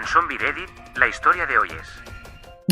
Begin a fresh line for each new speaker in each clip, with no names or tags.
Zombie Reddit, la historia de hoy es...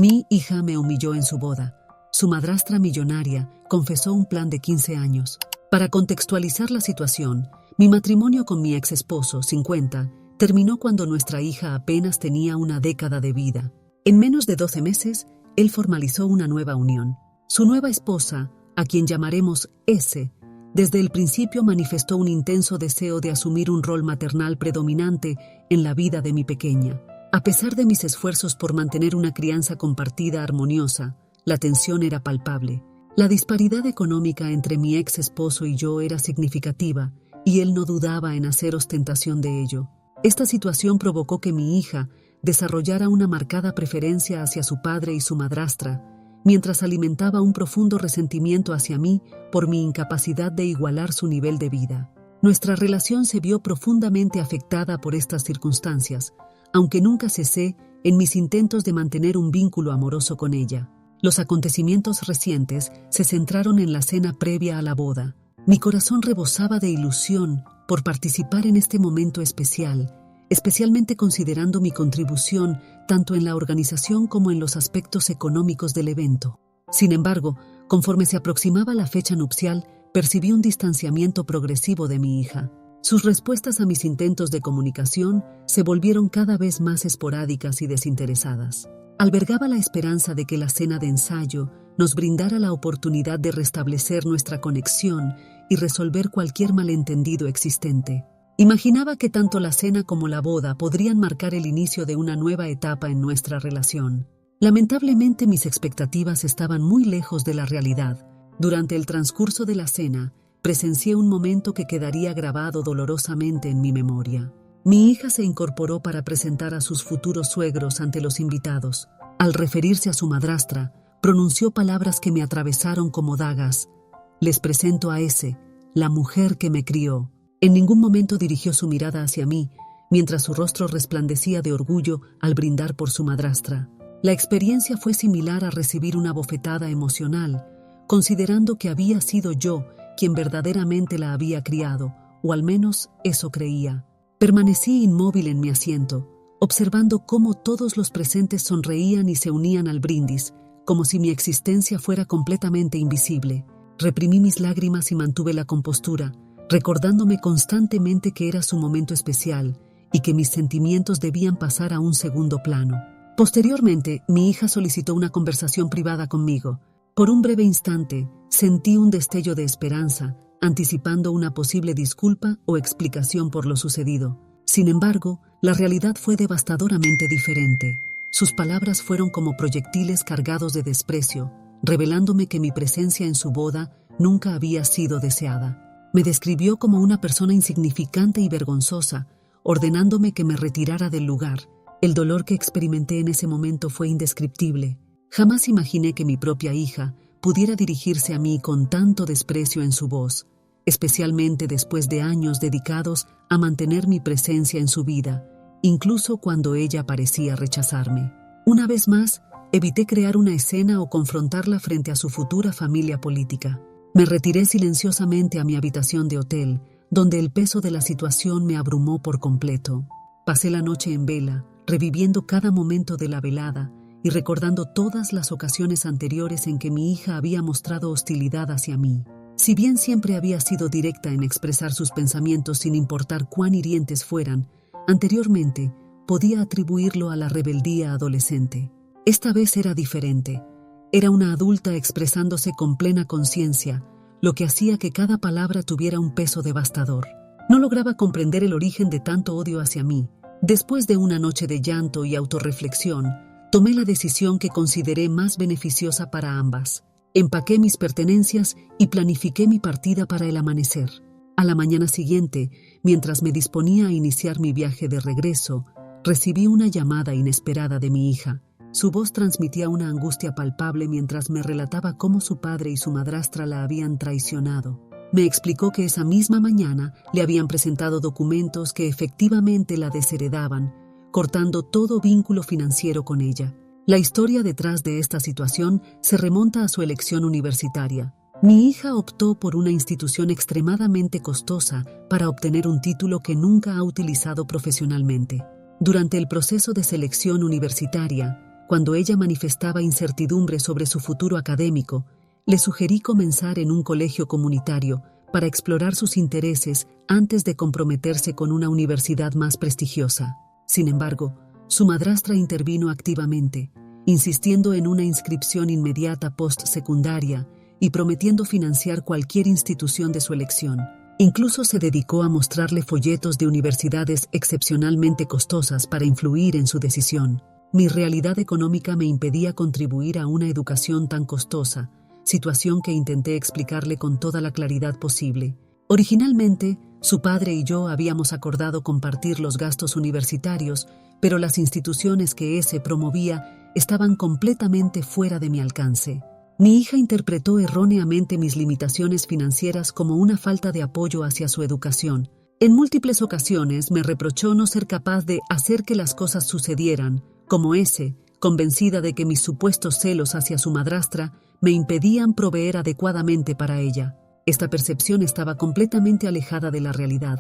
Mi hija me humilló en su boda. Su madrastra millonaria confesó un plan de 15 años. Para contextualizar la situación, mi matrimonio con mi ex esposo, 50, terminó cuando nuestra hija apenas tenía una década de vida. En menos de 12 meses, él formalizó una nueva unión. Su nueva esposa, a quien llamaremos S, desde el principio manifestó un intenso deseo de asumir un rol maternal predominante en la vida de mi pequeña. A pesar de mis esfuerzos por mantener una crianza compartida armoniosa, la tensión era palpable. La disparidad económica entre mi ex esposo y yo era significativa, y él no dudaba en hacer ostentación de ello. Esta situación provocó que mi hija desarrollara una marcada preferencia hacia su padre y su madrastra, mientras alimentaba un profundo resentimiento hacia mí por mi incapacidad de igualar su nivel de vida. Nuestra relación se vio profundamente afectada por estas circunstancias, aunque nunca cesé en mis intentos de mantener un vínculo amoroso con ella. Los acontecimientos recientes se centraron en la cena previa a la boda. Mi corazón rebosaba de ilusión por participar en este momento especial, especialmente considerando mi contribución tanto en la organización como en los aspectos económicos del evento. Sin embargo, conforme se aproximaba la fecha nupcial, percibí un distanciamiento progresivo de mi hija. Sus respuestas a mis intentos de comunicación se volvieron cada vez más esporádicas y desinteresadas. Albergaba la esperanza de que la cena de ensayo nos brindara la oportunidad de restablecer nuestra conexión y resolver cualquier malentendido existente. Imaginaba que tanto la cena como la boda podrían marcar el inicio de una nueva etapa en nuestra relación. Lamentablemente, mis expectativas estaban muy lejos de la realidad. Durante el transcurso de la cena, presencié un momento que quedaría grabado dolorosamente en mi memoria. Mi hija se incorporó para presentar a sus futuros suegros ante los invitados. Al referirse a su madrastra, pronunció palabras que me atravesaron como dagas. Les presento a S, la mujer que me crió. En ningún momento dirigió su mirada hacia mí, mientras su rostro resplandecía de orgullo al brindar por su madrastra. La experiencia fue similar a recibir una bofetada emocional, considerando que había sido yo quien verdaderamente la había criado, o al menos eso creía. Permanecí inmóvil en mi asiento, observando cómo todos los presentes sonreían y se unían al brindis, como si mi existencia fuera completamente invisible. Reprimí mis lágrimas y mantuve la compostura, recordándome constantemente que era su momento especial y que mis sentimientos debían pasar a un segundo plano. Posteriormente, mi hija solicitó una conversación privada conmigo. Por un breve instante, sentí un destello de esperanza, anticipando una posible disculpa o explicación por lo sucedido. Sin embargo, la realidad fue devastadoramente diferente. Sus palabras fueron como proyectiles cargados de desprecio, revelándome que mi presencia en su boda nunca había sido deseada. Me describió como una persona insignificante y vergonzosa, ordenándome que me retirara del lugar. El dolor que experimenté en ese momento fue indescriptible. Jamás imaginé que mi propia hija pudiera dirigirse a mí con tanto desprecio en su voz, especialmente después de años dedicados a mantener mi presencia en su vida, incluso cuando ella parecía rechazarme. Una vez más, evité crear una escena o confrontarla frente a su futura familia política. Me retiré silenciosamente a mi habitación de hotel, donde el peso de la situación me abrumó por completo. Pasé la noche en vela, reviviendo cada momento de la velada y recordando todas las ocasiones anteriores en que mi hija había mostrado hostilidad hacia mí. Si bien siempre había sido directa en expresar sus pensamientos sin importar cuán hirientes fueran, anteriormente podía atribuirlo a la rebeldía adolescente. Esta vez era diferente. Era una adulta expresándose con plena conciencia, lo que hacía que cada palabra tuviera un peso devastador. No lograba comprender el origen de tanto odio hacia mí. Después de una noche de llanto y autorreflexión, tomé la decisión que consideré más beneficiosa para ambas. Empaqué mis pertenencias y planifiqué mi partida para el amanecer. A la mañana siguiente, mientras me disponía a iniciar mi viaje de regreso, recibí una llamada inesperada de mi hija. Su voz transmitía una angustia palpable mientras me relataba cómo su padre y su madrastra la habían traicionado. Me explicó que esa misma mañana le habían presentado documentos que efectivamente la desheredaban, cortando todo vínculo financiero con ella. La historia detrás de esta situación se remonta a su elección universitaria. Mi hija optó por una institución extremadamente costosa para obtener un título que nunca ha utilizado profesionalmente. Durante el proceso de selección universitaria, cuando ella manifestaba incertidumbre sobre su futuro académico, le sugerí comenzar en un colegio comunitario para explorar sus intereses antes de comprometerse con una universidad más prestigiosa. Sin embargo, su madrastra intervino activamente, insistiendo en una inscripción inmediata postsecundaria y prometiendo financiar cualquier institución de su elección. Incluso se dedicó a mostrarle folletos de universidades excepcionalmente costosas para influir en su decisión. Mi realidad económica me impedía contribuir a una educación tan costosa, situación que intenté explicarle con toda la claridad posible. Originalmente, su padre y yo habíamos acordado compartir los gastos universitarios, pero las instituciones que ese promovía estaban completamente fuera de mi alcance. Mi hija interpretó erróneamente mis limitaciones financieras como una falta de apoyo hacia su educación. En múltiples ocasiones me reprochó no ser capaz de hacer que las cosas sucedieran, como ese, convencida de que mis supuestos celos hacia su madrastra me impedían proveer adecuadamente para ella. Esta percepción estaba completamente alejada de la realidad,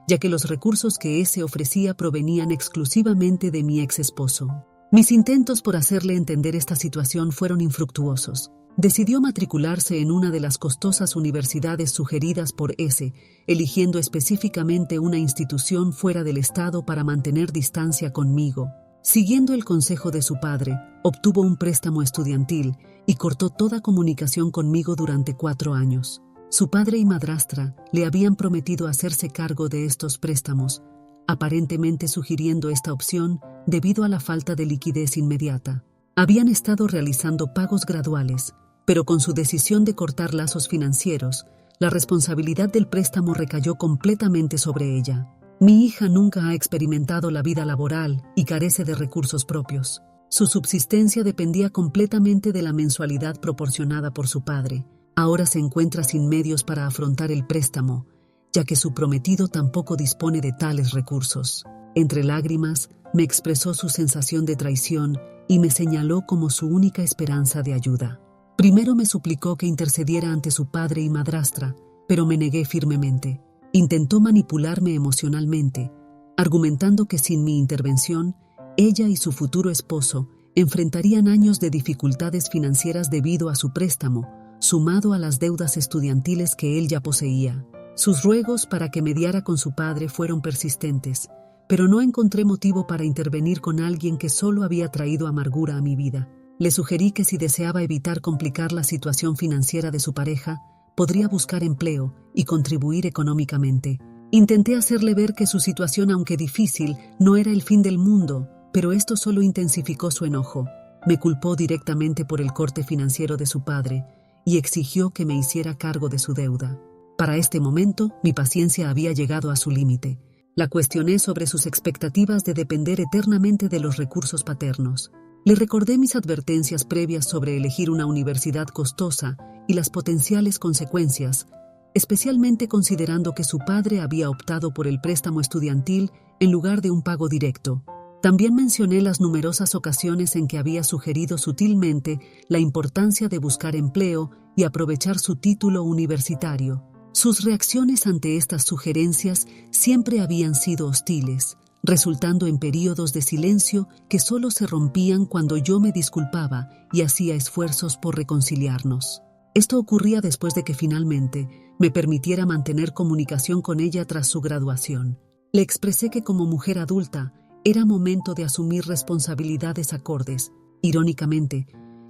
ya que los recursos que ese ofrecía provenían exclusivamente de mi ex esposo. Mis intentos por hacerle entender esta situación fueron infructuosos. Decidió matricularse en una de las costosas universidades sugeridas por ese, eligiendo específicamente una institución fuera del estado para mantener distancia conmigo. Siguiendo el consejo de su padre, obtuvo un préstamo estudiantil y cortó toda comunicación conmigo durante 4 años. Su padre y madrastra le habían prometido hacerse cargo de estos préstamos, aparentemente sugiriendo esta opción debido a la falta de liquidez inmediata. Habían estado realizando pagos graduales, pero con su decisión de cortar lazos financieros, la responsabilidad del préstamo recayó completamente sobre ella. Mi hija nunca ha experimentado la vida laboral y carece de recursos propios. Su subsistencia dependía completamente de la mensualidad proporcionada por su padre. Ahora se encuentra sin medios para afrontar el préstamo, ya que su prometido tampoco dispone de tales recursos. Entre lágrimas, me expresó su sensación de traición y me señaló como su única esperanza de ayuda. Primero me suplicó que intercediera ante su padre y madrastra, pero me negué firmemente. Intentó manipularme emocionalmente, argumentando que sin mi intervención, ella y su futuro esposo enfrentarían años de dificultades financieras debido a su préstamo, sumado a las deudas estudiantiles que él ya poseía. Sus ruegos para que mediara con su padre fueron persistentes, pero no encontré motivo para intervenir con alguien que solo había traído amargura a mi vida. Le sugerí que si deseaba evitar complicar la situación financiera de su pareja, podría buscar empleo y contribuir económicamente. Intenté hacerle ver que su situación, aunque difícil, no era el fin del mundo, pero esto solo intensificó su enojo. Me culpó directamente por el corte financiero de su padre y exigió que me hiciera cargo de su deuda. Para este momento, mi paciencia había llegado a su límite. La cuestioné sobre sus expectativas de depender eternamente de los recursos paternos. Le recordé mis advertencias previas sobre elegir una universidad costosa y las potenciales consecuencias, especialmente considerando que su padre había optado por el préstamo estudiantil en lugar de un pago directo. También mencioné las numerosas ocasiones en que había sugerido sutilmente la importancia de buscar empleo y aprovechar su título universitario. Sus reacciones ante estas sugerencias siempre habían sido hostiles, resultando en períodos de silencio que solo se rompían cuando yo me disculpaba y hacía esfuerzos por reconciliarnos. Esto ocurría después de que finalmente me permitiera mantener comunicación con ella tras su graduación. Le expresé que como mujer adulta era momento de asumir responsabilidades acordes. Irónicamente,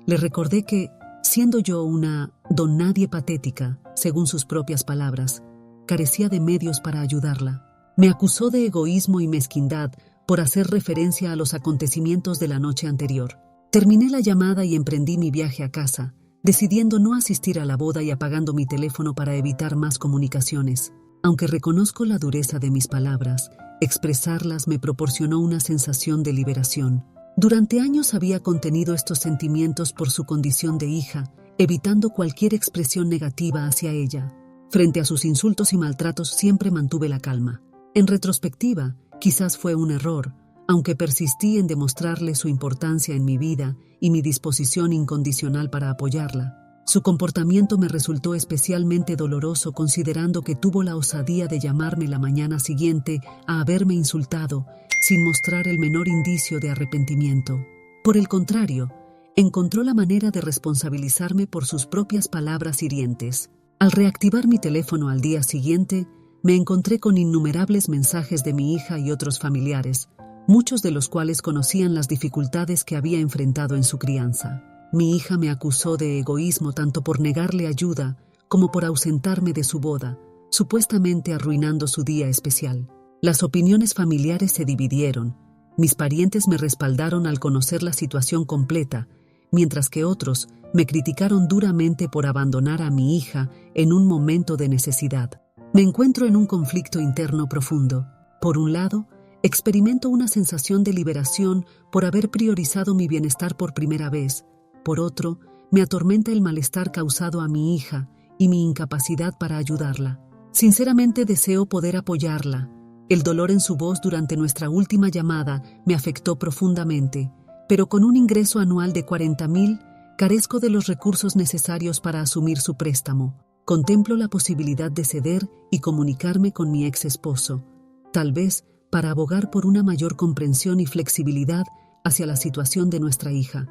le recordé que, siendo yo una donnadie patética, según sus propias palabras, carecía de medios para ayudarla. Me acusó de egoísmo y mezquindad por hacer referencia a los acontecimientos de la noche anterior. Terminé la llamada y emprendí mi viaje a casa, decidiendo no asistir a la boda y apagando mi teléfono para evitar más comunicaciones. Aunque reconozco la dureza de mis palabras, expresarlas me proporcionó una sensación de liberación. Durante años había contenido estos sentimientos por su condición de hija, evitando cualquier expresión negativa hacia ella. Frente a sus insultos y maltratos siempre mantuve la calma. En retrospectiva, quizás fue un error, aunque persistí en demostrarle su importancia en mi vida y mi disposición incondicional para apoyarla. Su comportamiento me resultó especialmente doloroso considerando que tuvo la osadía de llamarme la mañana siguiente a haberme insultado sin mostrar el menor indicio de arrepentimiento. Por el contrario, encontró la manera de responsabilizarme por sus propias palabras hirientes. Al reactivar mi teléfono al día siguiente, me encontré con innumerables mensajes de mi hija y otros familiares, muchos de los cuales conocían las dificultades que había enfrentado en su crianza. Mi hija me acusó de egoísmo tanto por negarle ayuda como por ausentarme de su boda, supuestamente arruinando su día especial. Las opiniones familiares se dividieron. Mis parientes me respaldaron al conocer la situación completa, mientras que otros me criticaron duramente por abandonar a mi hija en un momento de necesidad. Me encuentro en un conflicto interno profundo. Por un lado, experimento una sensación de liberación por haber priorizado mi bienestar por primera vez. Por otro, me atormenta el malestar causado a mi hija y mi incapacidad para ayudarla. Sinceramente deseo poder apoyarla. El dolor en su voz durante nuestra última llamada me afectó profundamente, pero con un ingreso anual de 40,000, carezco de los recursos necesarios para asumir su préstamo. Contemplo la posibilidad de ceder y comunicarme con mi ex esposo, tal vez para abogar por una mayor comprensión y flexibilidad hacia la situación de nuestra hija.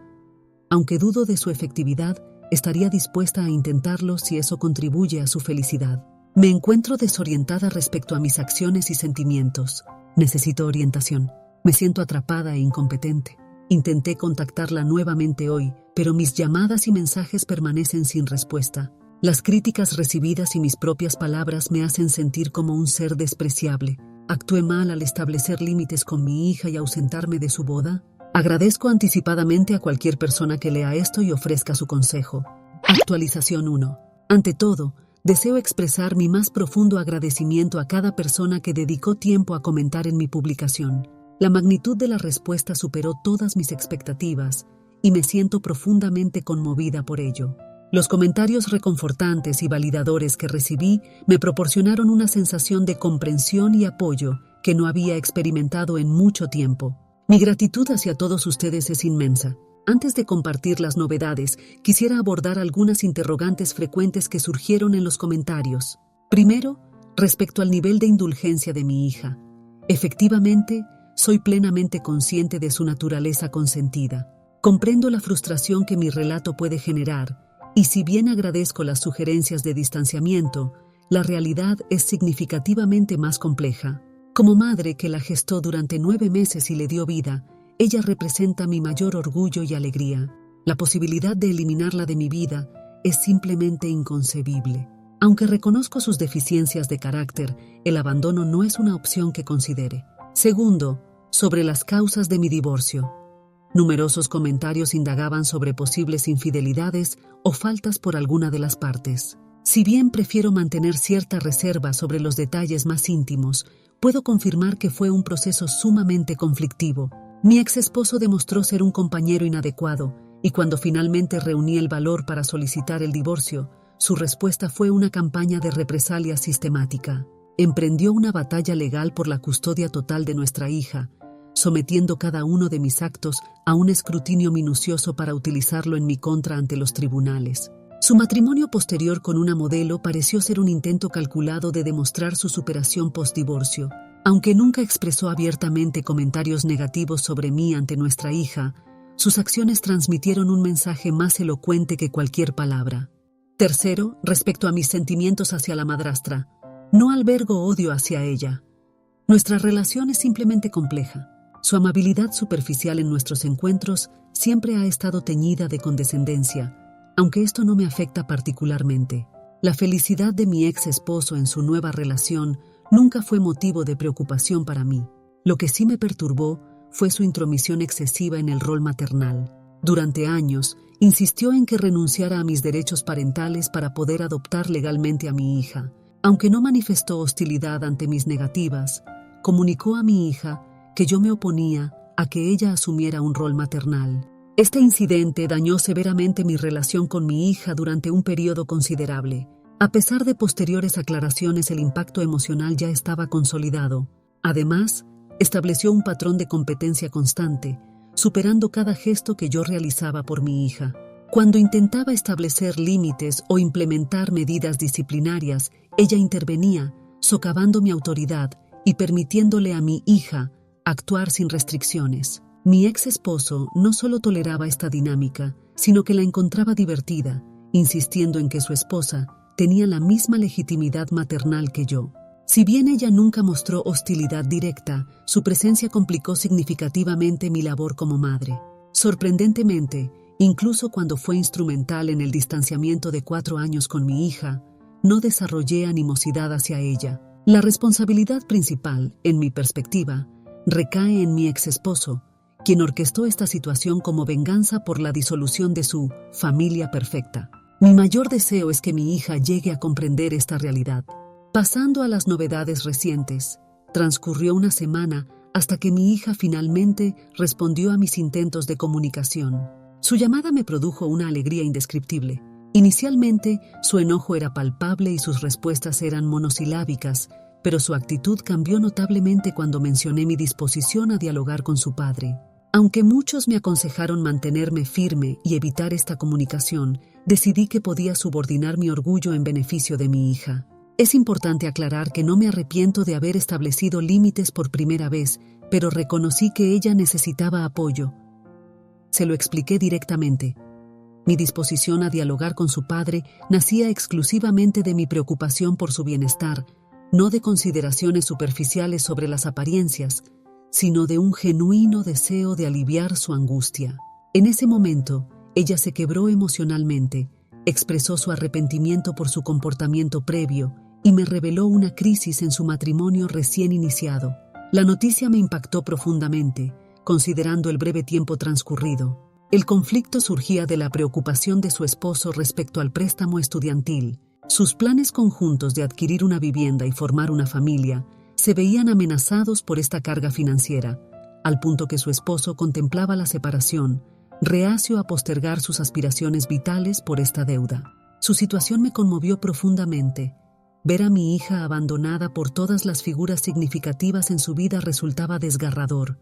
Aunque dudo de su efectividad, estaría dispuesta a intentarlo si eso contribuye a su felicidad. Me encuentro desorientada respecto a mis acciones y sentimientos. Necesito orientación. Me siento atrapada e incompetente. Intenté contactarla nuevamente hoy, pero mis llamadas y mensajes permanecen sin respuesta. Las críticas recibidas y mis propias palabras me hacen sentir como un ser despreciable. ¿Actué mal al establecer límites con mi hija y ausentarme de su boda? Agradezco anticipadamente a cualquier persona que lea esto y ofrezca su consejo. Actualización 1. Ante todo, deseo expresar mi más profundo agradecimiento a cada persona que dedicó tiempo a comentar en mi publicación. La magnitud de la respuesta superó todas mis expectativas y me siento profundamente conmovida por ello. Los comentarios reconfortantes y validadores que recibí me proporcionaron una sensación de comprensión y apoyo que no había experimentado en mucho tiempo. Mi gratitud hacia todos ustedes es inmensa. Antes de compartir las novedades, quisiera abordar algunas interrogantes frecuentes que surgieron en los comentarios. Primero, respecto al nivel de indulgencia de mi hija. Efectivamente, soy plenamente consciente de su naturaleza consentida. Comprendo la frustración que mi relato puede generar, y si bien agradezco las sugerencias de distanciamiento, la realidad es significativamente más compleja. Como madre que la gestó durante 9 meses y le dio vida, ella representa mi mayor orgullo y alegría. La posibilidad de eliminarla de mi vida es simplemente inconcebible. Aunque reconozco sus deficiencias de carácter, el abandono no es una opción que considere. Segundo, sobre las causas de mi divorcio. Numerosos comentarios indagaban sobre posibles infidelidades o faltas por alguna de las partes. Si bien prefiero mantener cierta reserva sobre los detalles más íntimos, puedo confirmar que fue un proceso sumamente conflictivo. Mi ex esposo demostró ser un compañero inadecuado, y cuando finalmente reuní el valor para solicitar el divorcio, su respuesta fue una campaña de represalia sistemática. Emprendió una batalla legal por la custodia total de nuestra hija, sometiendo cada uno de mis actos a un escrutinio minucioso para utilizarlo en mi contra ante los tribunales. Su matrimonio posterior con una modelo pareció ser un intento calculado de demostrar su superación postdivorcio. Aunque nunca expresó abiertamente comentarios negativos sobre mí ante nuestra hija, sus acciones transmitieron un mensaje más elocuente que cualquier palabra. Tercero, respecto a mis sentimientos hacia la madrastra, no albergo odio hacia ella. Nuestra relación es simplemente compleja. Su amabilidad superficial en nuestros encuentros siempre ha estado teñida de condescendencia, aunque esto no me afecta particularmente. La felicidad de mi ex esposo en su nueva relación nunca fue motivo de preocupación para mí. Lo que sí me perturbó fue su intromisión excesiva en el rol maternal. Durante años, insistió en que renunciara a mis derechos parentales para poder adoptar legalmente a mi hija. Aunque no manifestó hostilidad ante mis negativas, comunicó a mi hija que yo me oponía a que ella asumiera un rol maternal. Este incidente dañó severamente mi relación con mi hija durante un periodo considerable. A pesar de posteriores aclaraciones, el impacto emocional ya estaba consolidado. Además, estableció un patrón de competencia constante, superando cada gesto que yo realizaba por mi hija. Cuando intentaba establecer límites o implementar medidas disciplinarias, ella intervenía, socavando mi autoridad y permitiéndole a mi hija actuar sin restricciones. Mi ex esposo no solo toleraba esta dinámica, sino que la encontraba divertida, insistiendo en que su esposa tenía la misma legitimidad maternal que yo. Si bien ella nunca mostró hostilidad directa, su presencia complicó significativamente mi labor como madre. Sorprendentemente, incluso cuando fue instrumental en el distanciamiento de 4 años con mi hija, no desarrollé animosidad hacia ella. La responsabilidad principal, en mi perspectiva, recae en mi ex esposo, quien orquestó esta situación como venganza por la disolución de su familia perfecta. Mi mayor deseo es que mi hija llegue a comprender esta realidad. Pasando a las novedades recientes, transcurrió una semana hasta que mi hija finalmente respondió a mis intentos de comunicación. Su llamada me produjo una alegría indescriptible. Inicialmente, su enojo era palpable y sus respuestas eran monosilábicas, pero su actitud cambió notablemente cuando mencioné mi disposición a dialogar con su padre. Aunque muchos me aconsejaron mantenerme firme y evitar esta comunicación, decidí que podía subordinar mi orgullo en beneficio de mi hija. Es importante aclarar que no me arrepiento de haber establecido límites por primera vez, pero reconocí que ella necesitaba apoyo. Se lo expliqué directamente. Mi disposición a dialogar con su padre nacía exclusivamente de mi preocupación por su bienestar, no de consideraciones superficiales sobre las apariencias, sino de un genuino deseo de aliviar su angustia. En ese momento, ella se quebró emocionalmente, expresó su arrepentimiento por su comportamiento previo y me reveló una crisis en su matrimonio recién iniciado. La noticia me impactó profundamente, considerando el breve tiempo transcurrido. El conflicto surgía de la preocupación de su esposo respecto al préstamo estudiantil. Sus planes conjuntos de adquirir una vivienda y formar una familia se veían amenazados por esta carga financiera, al punto que su esposo contemplaba la separación, reacio a postergar sus aspiraciones vitales por esta deuda. Su situación me conmovió profundamente. Ver a mi hija abandonada por todas las figuras significativas en su vida resultaba desgarrador.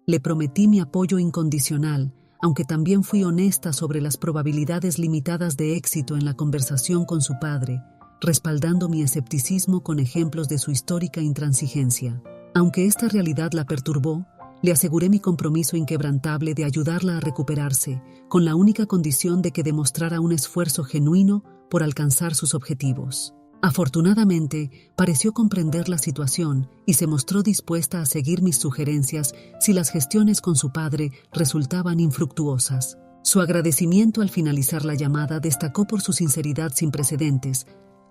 Le prometí mi apoyo incondicional, aunque también fui honesta sobre las probabilidades limitadas de éxito en la conversación con su padre, respaldando mi escepticismo con ejemplos de su histórica intransigencia. Aunque esta realidad la perturbó, le aseguré mi compromiso inquebrantable de ayudarla a recuperarse, con la única condición de que demostrara un esfuerzo genuino por alcanzar sus objetivos. Afortunadamente, pareció comprender la situación y se mostró dispuesta a seguir mis sugerencias si las gestiones con su padre resultaban infructuosas. Su agradecimiento al finalizar la llamada destacó por su sinceridad sin precedentes,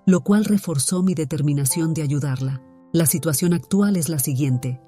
lo cual reforzó mi determinación de ayudarla. La situación actual es la siguiente.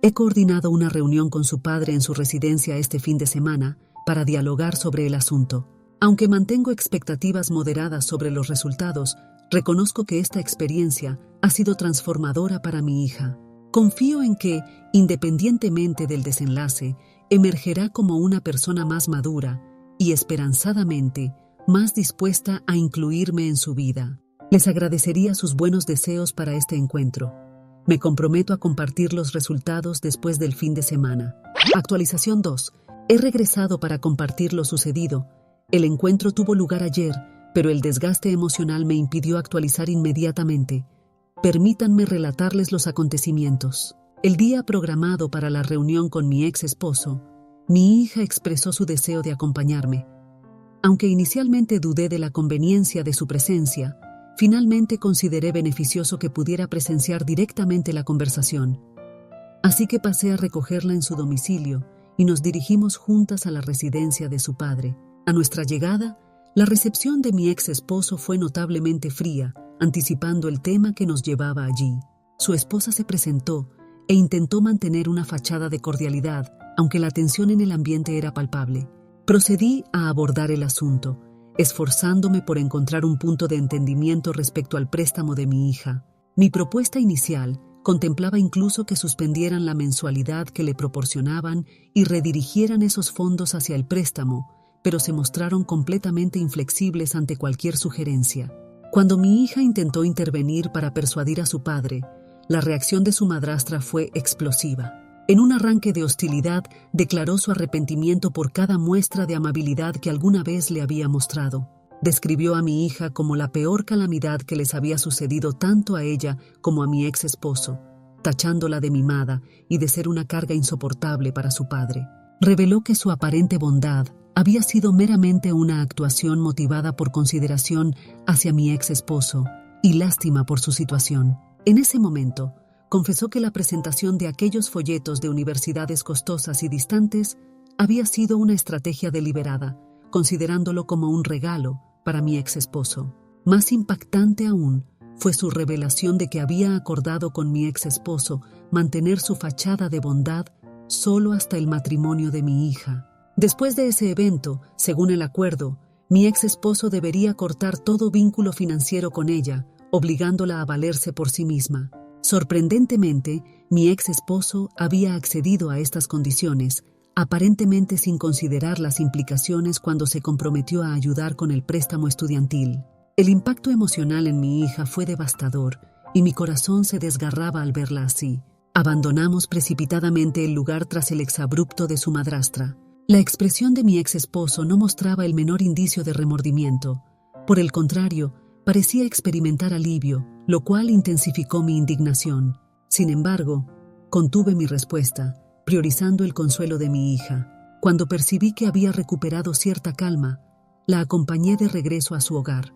He coordinado una reunión con su padre en su residencia este fin de semana para dialogar sobre el asunto. Aunque mantengo expectativas moderadas sobre los resultados, reconozco que esta experiencia ha sido transformadora para mi hija. Confío en que, independientemente del desenlace, emergerá como una persona más madura y, esperanzadamente, más dispuesta a incluirme en su vida. Les agradecería sus buenos deseos para este encuentro. Me comprometo a compartir los resultados después del fin de semana. Actualización 2. He regresado para compartir lo sucedido. El encuentro tuvo lugar ayer, pero el desgaste emocional me impidió actualizar inmediatamente. Permítanme relatarles los acontecimientos. El día programado para la reunión con mi ex esposo, mi hija expresó su deseo de acompañarme. Aunque inicialmente dudé de la conveniencia de su presencia, finalmente consideré beneficioso que pudiera presenciar directamente la conversación. Así que pasé a recogerla en su domicilio y nos dirigimos juntas a la residencia de su padre. A nuestra llegada, la recepción de mi ex esposo fue notablemente fría, anticipando el tema que nos llevaba allí. Su esposa se presentó e intentó mantener una fachada de cordialidad, aunque la tensión en el ambiente era palpable. Procedí a abordar el asunto, esforzándome por encontrar un punto de entendimiento respecto al préstamo de mi hija. Mi propuesta inicial contemplaba incluso que suspendieran la mensualidad que le proporcionaban y redirigieran esos fondos hacia el préstamo, pero se mostraron completamente inflexibles ante cualquier sugerencia. Cuando mi hija intentó intervenir para persuadir a su padre, la reacción de su madrastra fue explosiva. En un arranque de hostilidad, declaró su arrepentimiento por cada muestra de amabilidad que alguna vez le había mostrado. Describió a mi hija como la peor calamidad que les había sucedido tanto a ella como a mi ex esposo. tachándola de mimada y de ser una carga insoportable para su padre. Reveló que su aparente bondad había sido meramente una actuación motivada por consideración hacia mi ex esposo y lástima por su situación. En ese momento, confesó que la presentación de aquellos folletos de universidades costosas y distantes había sido una estrategia deliberada, considerándolo como un regalo para mi ex esposo. Más impactante aún fue su revelación de que había acordado con mi ex esposo mantener su fachada de bondad solo hasta el matrimonio de mi hija. Después de ese evento, según el acuerdo, mi ex esposo debería cortar todo vínculo financiero con ella, obligándola a valerse por sí misma. Sorprendentemente, mi ex esposo había accedido a estas condiciones, aparentemente sin considerar las implicaciones cuando se comprometió a ayudar con el préstamo estudiantil. El impacto emocional en mi hija fue devastador y mi corazón se desgarraba al verla así. Abandonamos precipitadamente el lugar tras el exabrupto de su madrastra. La expresión de mi ex esposo no mostraba el menor indicio de remordimiento. Por el contrario, parecía experimentar alivio, lo cual intensificó mi indignación. Sin embargo, contuve mi respuesta, priorizando el consuelo de mi hija. Cuando percibí que había recuperado cierta calma, la acompañé de regreso a su hogar.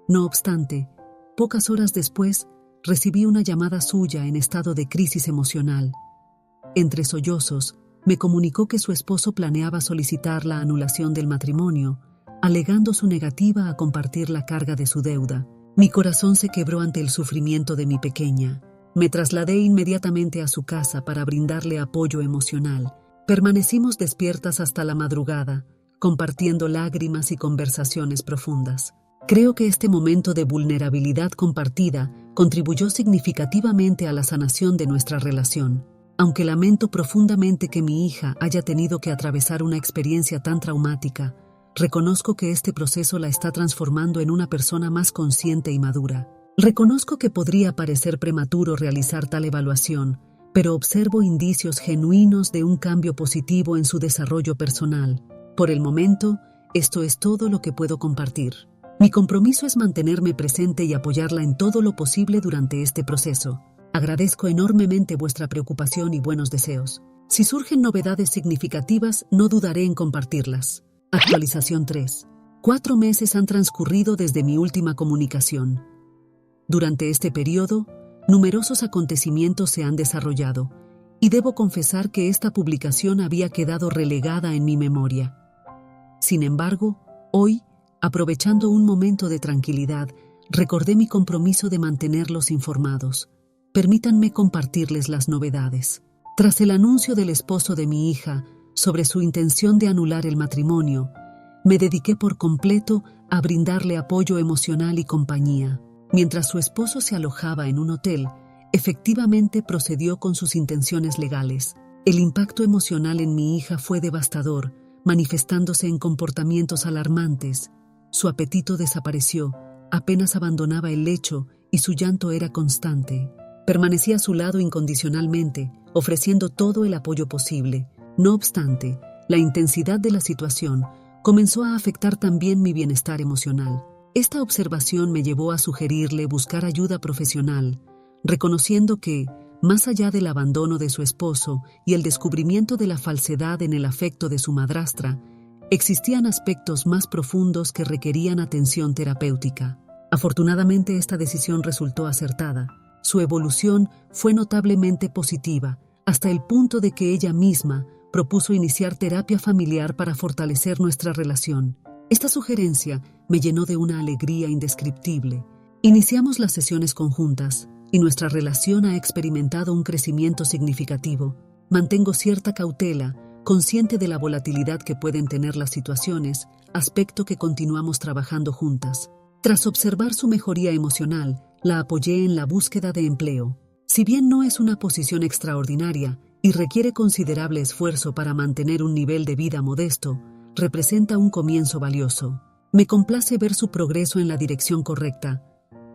No obstante, pocas horas después, recibí una llamada suya en estado de crisis emocional. Entre sollozos, me comunicó que su esposo planeaba solicitar la anulación del matrimonio, alegando su negativa a compartir la carga de su deuda. Mi corazón se quebró ante el sufrimiento de mi pequeña. Me trasladé inmediatamente a su casa para brindarle apoyo emocional. Permanecimos despiertas hasta la madrugada, compartiendo lágrimas y conversaciones profundas. Creo que este momento de vulnerabilidad compartida contribuyó significativamente a la sanación de nuestra relación. Aunque lamento profundamente que mi hija haya tenido que atravesar una experiencia tan traumática, reconozco que este proceso la está transformando en una persona más consciente y madura. Reconozco que podría parecer prematuro realizar tal evaluación, pero observo indicios genuinos de un cambio positivo en su desarrollo personal. Por el momento, esto es todo lo que puedo compartir. Mi compromiso es mantenerme presente y apoyarla en todo lo posible durante este proceso. Agradezco enormemente vuestra preocupación y buenos deseos. Si surgen novedades significativas, no dudaré en compartirlas. Actualización 3. 4 meses han transcurrido desde mi última comunicación. Durante este periodo, numerosos acontecimientos se han desarrollado, y debo confesar que esta publicación había quedado relegada en mi memoria. Sin embargo, hoy, aprovechando un momento de tranquilidad, recordé mi compromiso de mantenerlos informados. Permítanme compartirles las novedades. Tras el anuncio del esposo de mi hija sobre su intención de anular el matrimonio, me dediqué por completo a brindarle apoyo emocional y compañía. Mientras su esposo se alojaba en un hotel, efectivamente procedió con sus intenciones legales. El impacto emocional en mi hija fue devastador, manifestándose en comportamientos alarmantes. Su apetito desapareció, apenas abandonaba el lecho y su llanto era constante. Permanecí a su lado incondicionalmente, ofreciendo todo el apoyo posible. No obstante, la intensidad de la situación comenzó a afectar también mi bienestar emocional. Esta observación me llevó a sugerirle buscar ayuda profesional, reconociendo que, más allá del abandono de su esposo y el descubrimiento de la falsedad en el afecto de su madrastra, existían aspectos más profundos que requerían atención terapéutica. Afortunadamente, esta decisión resultó acertada. Su evolución fue notablemente positiva, hasta el punto de que ella misma propuso iniciar terapia familiar para fortalecer nuestra relación. Esta sugerencia me llenó de una alegría indescriptible. Iniciamos las sesiones conjuntas y nuestra relación ha experimentado un crecimiento significativo. Mantengo cierta cautela, consciente de la volatilidad que pueden tener las situaciones, aspecto que continuamos trabajando juntas. Tras observar su mejoría emocional, la apoyé en la búsqueda de empleo. Si bien no es una posición extraordinaria y requiere considerable esfuerzo para mantener un nivel de vida modesto, representa un comienzo valioso. Me complace ver su progreso en la dirección correcta,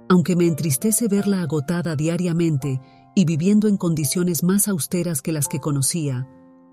aunque me entristece verla agotada diariamente y viviendo en condiciones más austeras que las que conocía.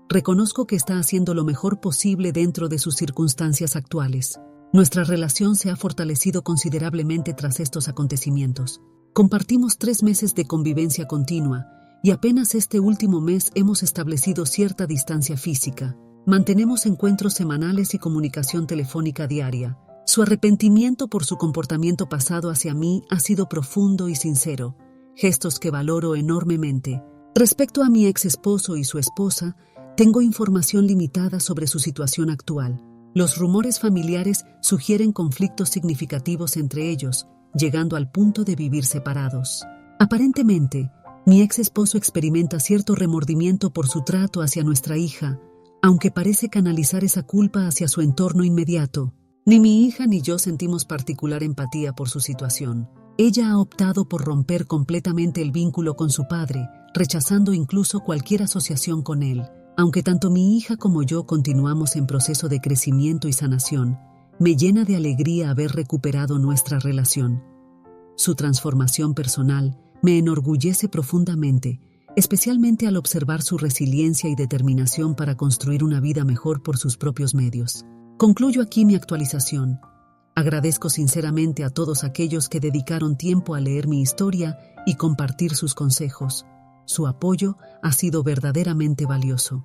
Reconozco que está haciendo lo mejor posible dentro de sus circunstancias actuales. Nuestra relación se ha fortalecido considerablemente tras estos acontecimientos. Compartimos 3 meses de convivencia continua y apenas este último mes hemos establecido cierta distancia física. Mantenemos encuentros semanales y comunicación telefónica diaria. Su arrepentimiento por su comportamiento pasado hacia mí ha sido profundo y sincero, gestos que valoro enormemente. Respecto a mi ex esposo y su esposa, tengo información limitada sobre su situación actual. Los rumores familiares sugieren conflictos significativos entre ellos, llegando al punto de vivir separados. Aparentemente, mi ex esposo experimenta cierto remordimiento por su trato hacia nuestra hija, aunque parece canalizar esa culpa hacia su entorno inmediato. Ni mi hija ni yo sentimos particular empatía por su situación. Ella ha optado por romper completamente el vínculo con su padre, rechazando incluso cualquier asociación con él. Aunque tanto mi hija como yo continuamos en proceso de crecimiento y sanación, me llena de alegría haber recuperado nuestra relación. Su transformación personal me enorgullece profundamente, especialmente al observar su resiliencia y determinación para construir una vida mejor por sus propios medios. Concluyo aquí mi actualización. Agradezco sinceramente a todos aquellos que dedicaron tiempo a leer mi historia y compartir sus consejos. Su apoyo ha sido verdaderamente valioso.